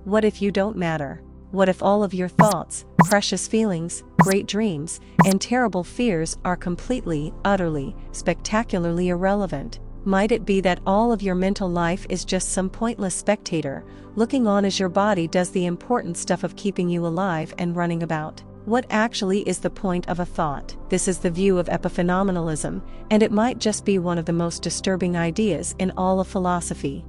What if you don't matter? What if all of your thoughts, precious feelings, great dreams, and terrible fears are completely, utterly, spectacularly irrelevant? Might it be that all of your mental life is just some pointless spectator, looking on as your body does the important stuff of keeping you alive and running about? What actually is the point of a thought? This is the view of Epiphenomenalism, and it might just be one of the most disturbing ideas in all of philosophy.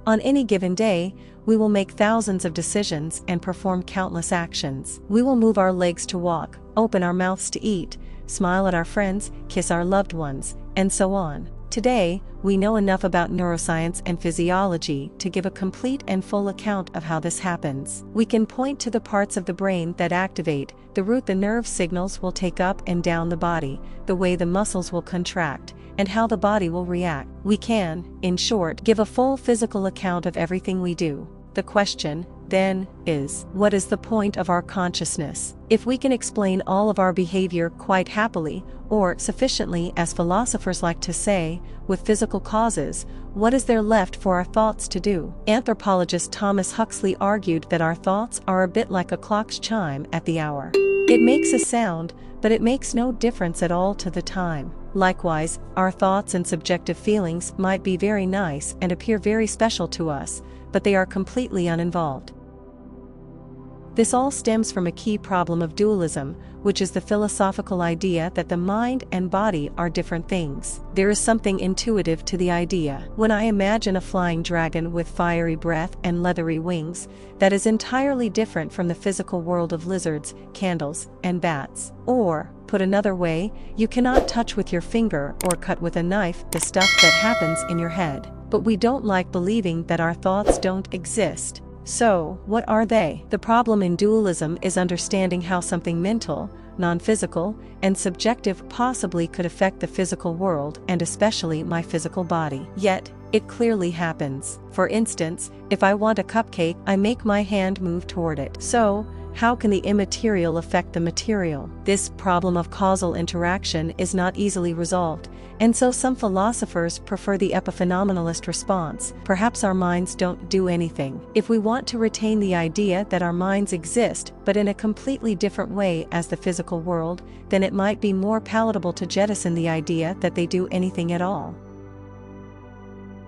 On any given day, we will make thousands of decisions and perform countless actions. We will move our legs to walk, open our mouths to eat, smile at our friends, kiss our loved ones, and so on. Today, we know enough about neuroscience and physiology to give a complete and full account of how this happens. We can point to the parts of the brain that activate, the route the nerve signals will take up and down the body, the way the muscles will contract, and how the body will react. We can, in short, give a full physical account of everything we do. The question, then, is, what is the point of our consciousness? If we can explain all of our behavior quite happily, or sufficiently, as philosophers like to say, with physical causes, what is there left for our thoughts to do? Anthropologist Thomas Huxley argued that our thoughts are a bit like a clock's chime at the hour. It makes a sound, but it makes no difference at all to the time. Likewise, our thoughts and subjective feelings might be very nice and appear very special to us, but they are completely uninvolved. This all stems from a key problem of dualism, which is the philosophical idea that the mind and body are different things. There is something intuitive to the idea. When I imagine a flying dragon with fiery breath and leathery wings, that is entirely different from the physical world of lizards, candles, and bats. Or, put another way, you cannot touch with your finger or cut with a knife the stuff that happens in your head. But we don't like believing that our thoughts don't exist. So, what are they? The problem in dualism is understanding how something mental, non-physical, and subjective possibly could affect the physical world and especially my physical body. Yet, it clearly happens. For instance, if I want a cupcake, I make my hand move toward it. So, how can the immaterial affect the material? This problem of causal interaction is not easily resolved, and so some philosophers prefer the epiphenomenalist response. Perhaps our minds don't do anything. If we want to retain the idea that our minds exist, but in a completely different way as the physical world, then it might be more palatable to jettison the idea that they do anything at all.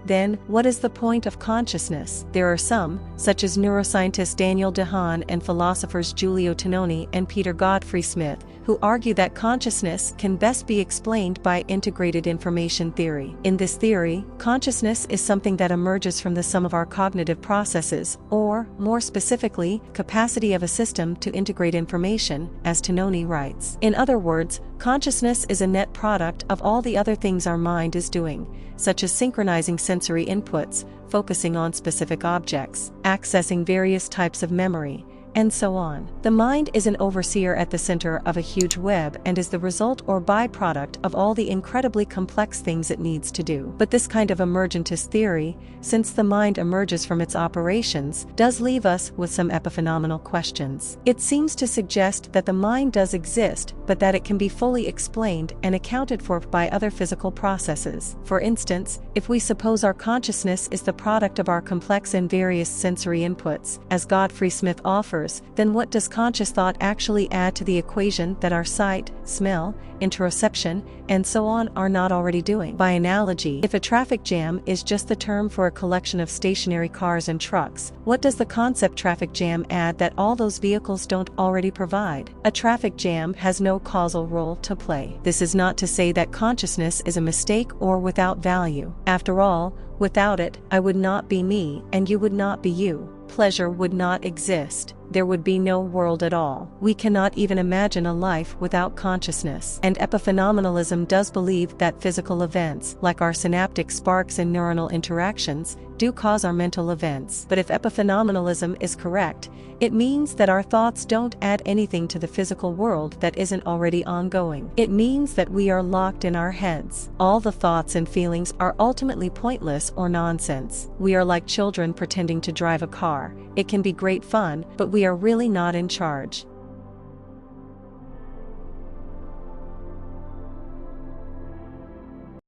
Then, what is the point of consciousness? There are some, such as neuroscientist Daniel Dehaene and philosophers Giulio Tononi and Peter Godfrey Smith, who argue that consciousness can best be explained by integrated information theory. In this theory, consciousness is something that emerges from the sum of our cognitive processes, or, more specifically, capacity of a system to integrate information, as Tononi writes. In other words, consciousness is a net product of all the other things our mind is doing, such as synchronizing sensory inputs, focusing on specific objects, accessing various types of memory, and so on. The mind is an overseer at the center of a huge web and is the result or byproduct of all the incredibly complex things it needs to do. But this kind of emergentist theory, since the mind emerges from its operations, does leave us with some epiphenomenal questions. It seems to suggest that the mind does exist, but that it can be fully explained and accounted for by other physical processes. For instance, if we suppose our consciousness is the product of our complex and various sensory inputs, as Godfrey Smith offers, then what does conscious thought actually add to the equation that our sight, smell, interoception, and so on are not already doing? By analogy, if a traffic jam is just the term for a collection of stationary cars and trucks, what does the concept traffic jam add that all those vehicles don't already provide? A traffic jam has no causal role to play. This is not to say that consciousness is a mistake or without value. After all, without it, I would not be me and you would not be you. Pleasure would not exist. There would be no world at all. We cannot even imagine a life without consciousness. And epiphenomenalism does believe that physical events, like our synaptic sparks and neuronal interactions, do cause our mental events. But if epiphenomenalism is correct, it means that our thoughts don't add anything to the physical world that isn't already ongoing. It means that we are locked in our heads. All the thoughts and feelings are ultimately pointless or nonsense. We are like children pretending to drive a car. It can be great fun, but we are really not in charge.